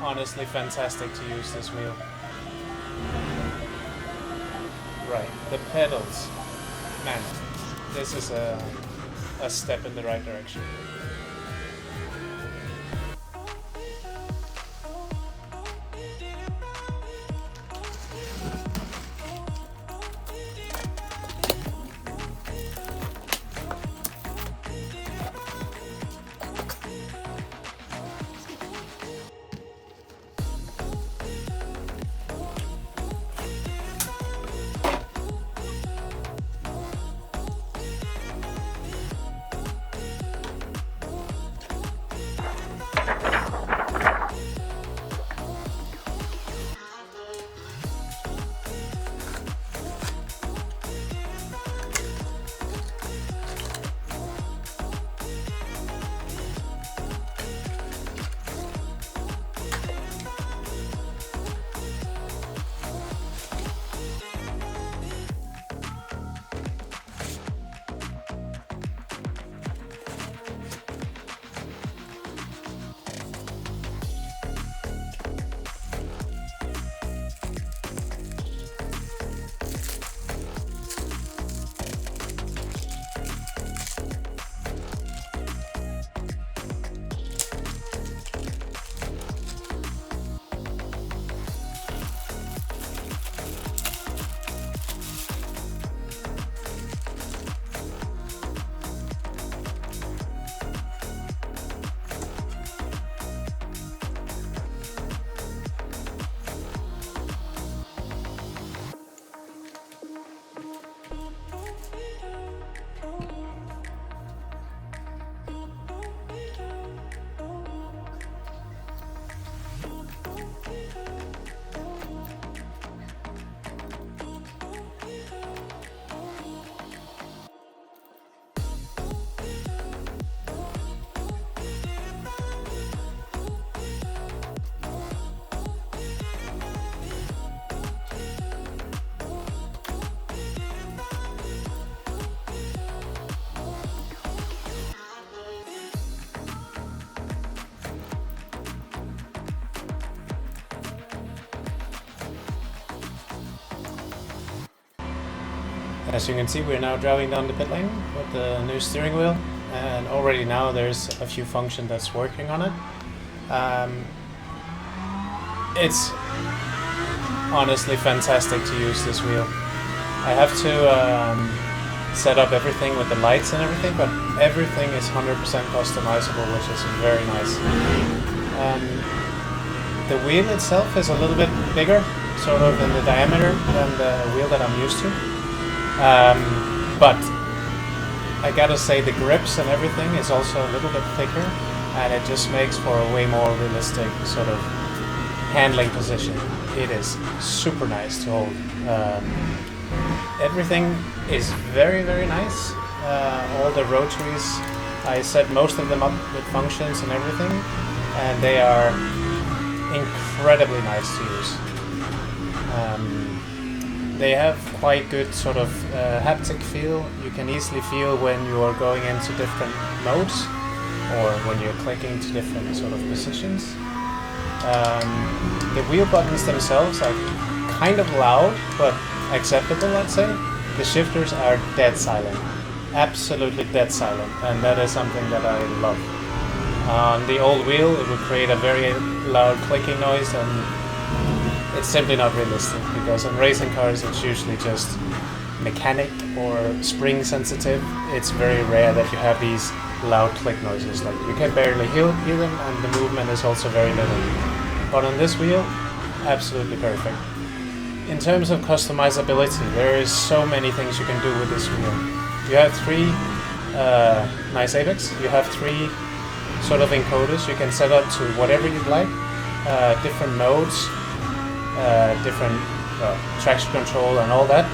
honestly fantastic to use this wheel. Right, the pedals. Man, this is a step in the right direction. As you can see, we're now driving down the pit lane with the new steering wheel, and already now there's a few functions that's working on it. It's honestly fantastic to use this wheel. I have to set up everything with the lights and everything, but everything is 100% customizable, which is very nice. The wheel itself is a little bit bigger, sort of in the diameter than the wheel that I'm used to. But I gotta say the grips and everything is also a little bit thicker, and it just makes for a way more realistic sort of handling position. It is super nice to hold. Everything is very, very nice. All the rotaries, I set most of them up with functions and everything, and they are incredibly nice to use. They have quite good sort of haptic feel. You can easily feel when you are going into different modes or when you're clicking to different sort of positions. The wheel buttons themselves are kind of loud, but acceptable, let's say. The shifters are dead silent. Absolutely dead silent, and that is something that I love. On the old wheel, it would create a very loud clicking noise, and it's simply not realistic, because on racing cars it's usually just mechanic or spring sensitive. It's very rare that you have these loud click noises. Like, you can barely hear them, and the movement is also very little. But on this wheel, absolutely perfect. In terms of customizability, there is so many things you can do with this wheel. You have three nice apex. You have three sort of encoders you can set up to whatever you'd like. Different modes, different traction control and all that.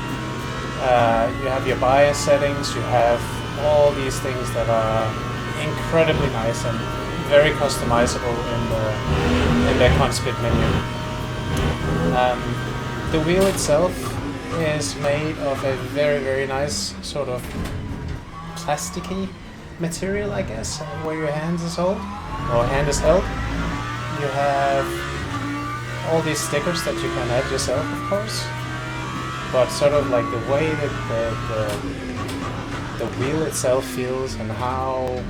You have your bias settings. You have all these things that are incredibly nice and very customizable in the Conspit menu. The wheel itself is made of a very, very nice sort of plasticky material, I guess, where your hand is held. You have all these stickers that you can add yourself, of course, but sort of like the way that the wheel itself feels and how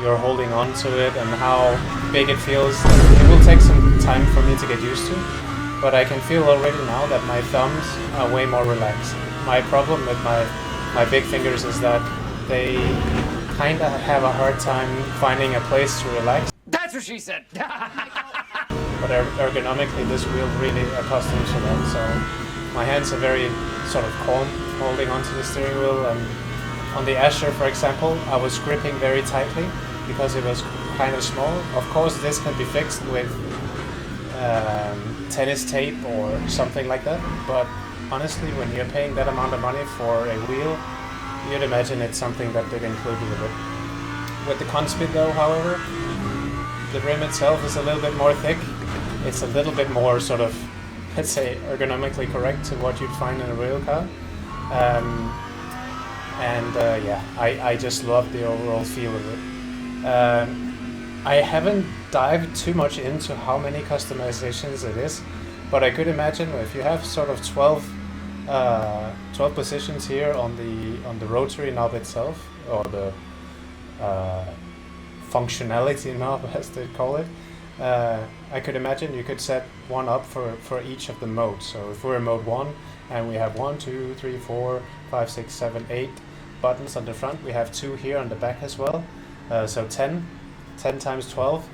you're holding on to it and how big it feels. It will take some time for me to get used to, but I can feel already now that my thumbs are way more relaxed. My problem with my big fingers is that they kind of have a hard time finding a place to relax. That's what she said! But ergonomically this wheel really accustoms to that, so my hands are very sort of calm holding onto the steering wheel. And on the Asher, for example, I was gripping very tightly because it was kind of small. Of course this can be fixed with tennis tape or something like that, but honestly when you're paying that amount of money for a wheel, you'd imagine it's something that they've included with it. With the Conspit though, however, the rim itself is a little bit more thick. It's a little bit more sort of, let's say, ergonomically correct to what you'd find in a real car. Yeah, I just love the overall feel of it. I haven't dived too much into how many customizations it is, but I could imagine if you have sort of 12 positions here on the rotary knob itself, or the functionality knob as they call it, I could imagine you could set one up for each of the modes. So if we're in mode 1 and we have 1, 2, 3, 4, 5, 6, 7, 8 buttons on the front, we have 2 here on the back as well. So 10 times 12,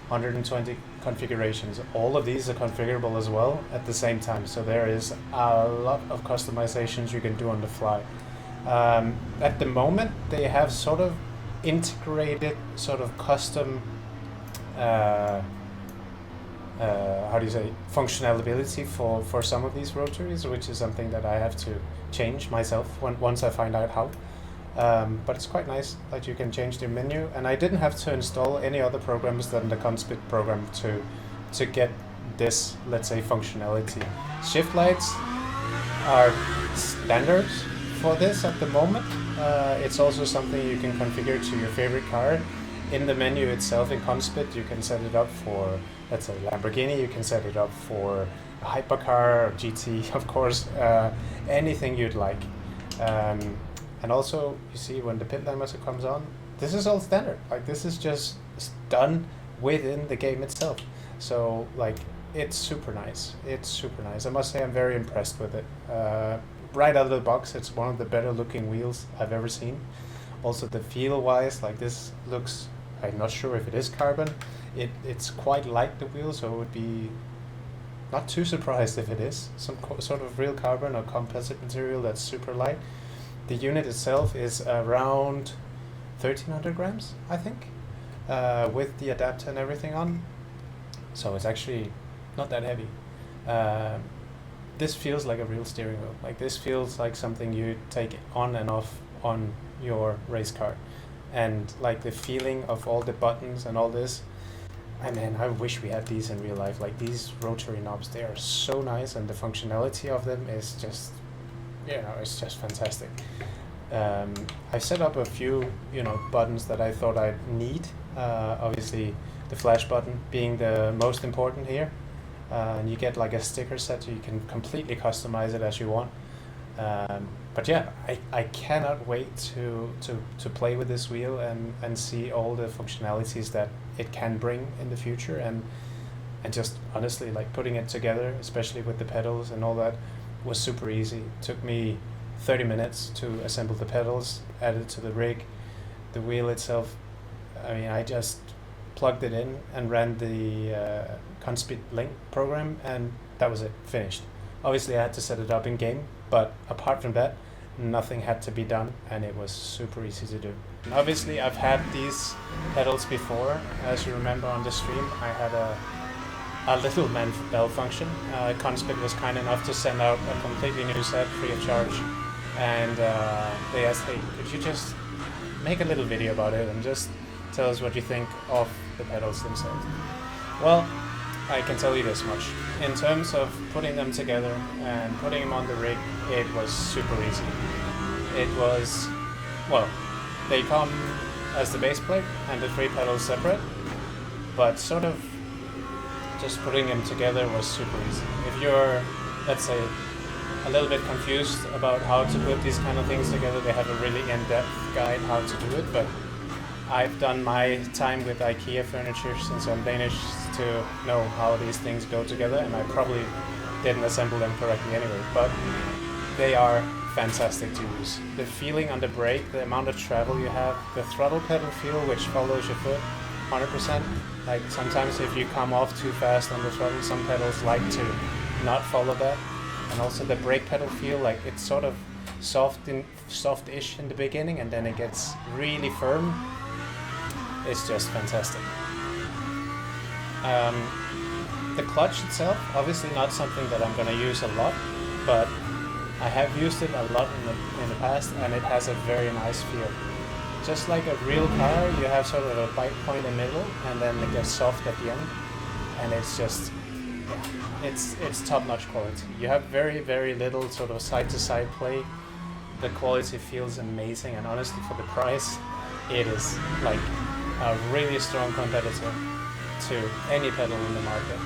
120 configurations. All of these are configurable as well at the same time. So there is a lot of customizations you can do on the fly. At the moment, they have sort of integrated sort of custom how do you say, functionality for some of these rotaries, which is something that I have to change myself once I find out how. But it's quite nice that you can change the menu, and I didn't have to install any other programs than the Conspit program to get this, let's say, functionality. Shift lights are standard for this at the moment. It's also something you can configure to your favorite car. In the menu itself in Conspit, you can set it up for, let's say, Lamborghini, you can set it up for a hypercar, or GT, of course, anything you'd like. And also, you see when the pit limiter comes on, this is all standard. Like, this is just done within the game itself. So, like, it's super nice. It's super nice. I must say I'm very impressed with it. Right out of the box, it's one of the better looking wheels I've ever seen. Also, the feel-wise, like, this looks, I'm not sure if it is carbon. It's quite light, the wheel, so it would be not too surprised if it is some sort of real carbon or composite material that's super light. The unit itself is around 1,300 grams, I think, with the adapter and everything on. So it's actually not that heavy. This feels like a real steering wheel. Like, this feels like something you take on and off on your race car. And like the feeling of all the buttons and all this, I wish we had these in real life. Like, these rotary knobs, they are so nice, and the functionality of them is just, you know, it's just fantastic. I set up a few, you know, buttons that I thought I'd need. Obviously, the flash button being the most important here. And you get like a sticker set, so you can completely customize it as you want. But yeah, I cannot wait to play with this wheel and see all the functionalities that it can bring in the future, and just honestly, like, putting it together, especially with the pedals and all that, was super easy. It took me 30 minutes to assemble the pedals, add it to the rig. The wheel itself, I mean, I just plugged it in and ran the Conspit Link program, and that was it, finished. Obviously I had to set it up in game, but apart from that, nothing had to be done, and it was super easy to do. And obviously I've had these pedals before. As you remember on the stream, I had a little malfunction. Conspit was kind enough to send out a completely new set free of charge, and they asked, hey, could you just make a little video about it and just tell us what you think of the pedals themselves. Well, I can tell you this much. In terms of putting them together and putting them on the rig, it was super easy. It was, well, they come as the base plate and the three pedals separate, but sort of just putting them together was super easy. If you're, let's say, a little bit confused about how to put these kind of things together, they have a really in-depth guide how to do it, but I've done my time with IKEA furniture since I'm Danish to know how these things go together, and I probably didn't assemble them correctly anyway, but they are fantastic to use. The feeling on the brake, the amount of travel you have, the throttle pedal feel which follows your foot 100%. Like sometimes if you come off too fast on the throttle, some pedals like to not follow that. And also the brake pedal feel, like it's sort of soft-ish in the beginning and then it gets really firm. It's just fantastic. The clutch itself, obviously not something that I'm going to use a lot, but I have used it a lot in the past, and it has a very nice feel. Just like a real car, you have sort of a bite point in the middle, and then it gets soft at the end, and it's just, yeah, it's top-notch quality. You have very, very little sort of side-to-side play. The quality feels amazing, and honestly, for the price, it is like a really strong competitor to any pedal in the market.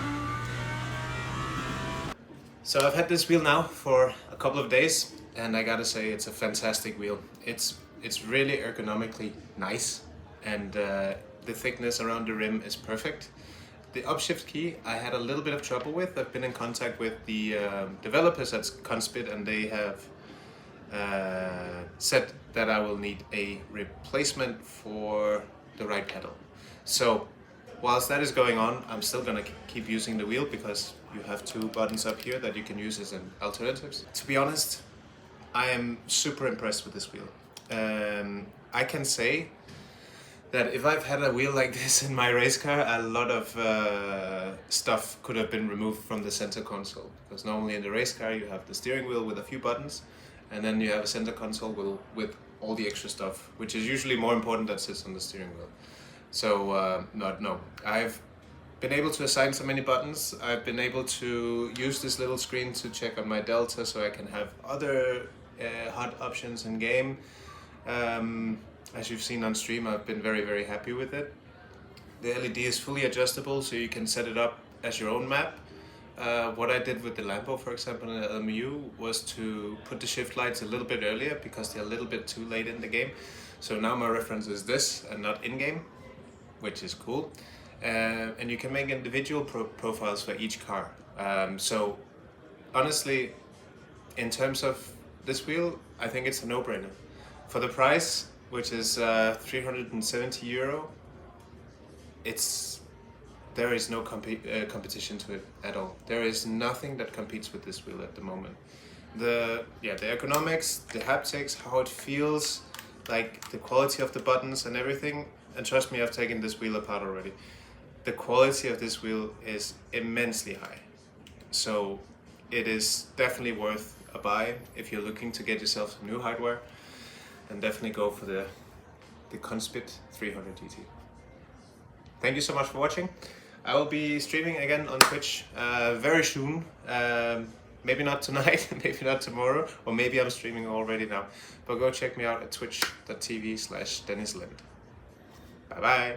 So I've had this wheel now for a couple of days, and I gotta say it's a fantastic wheel. It's really ergonomically nice, and the thickness around the rim is perfect. The upshift key I had a little bit of trouble with. I've been in contact with the developers at Conspit, and they have said that I will need a replacement for the right pedal. So whilst that is going on, I'm still gonna keep using the wheel because you have two buttons up here that you can use as an alternatives. To be honest, I am super impressed with this wheel. I can say that if I've had a wheel like this in my race car, a lot of stuff could have been removed from the center console. Because normally in the race car you have the steering wheel with a few buttons, and then you have a center console with all the extra stuff, which is usually more important that sits on the steering wheel. So no, I've been able to assign so many buttons. I've been able to use this little screen to check on my delta so I can have other HUD options in game. As you've seen on stream, I've been very, very happy with it. The LED is fully adjustable, so you can set it up as your own map. What I did with the Lambo, for example, in the LMU, was to put the shift lights a little bit earlier because they're a little bit too late in the game. So now my reference is this and not in-game, which is cool. And you can make individual profiles for each car. So honestly, in terms of this wheel, I think it's a no-brainer. For the price, which is 370 euro, there is no competition to it at all. There is nothing that competes with this wheel at the moment. The ergonomics, the haptics, how it feels, like the quality of the buttons and everything. And trust me, I've taken this wheel apart already. The quality of this wheel is immensely high. So it is definitely worth a buy if you're looking to get yourself some new hardware, and definitely go for the Conspit 300 GT. Thank you so much for watching. I will be streaming again on Twitch very soon. Maybe not tonight, maybe not tomorrow, or maybe I'm streaming already now. But go check me out at twitch.tv/DennisLind. Bye bye.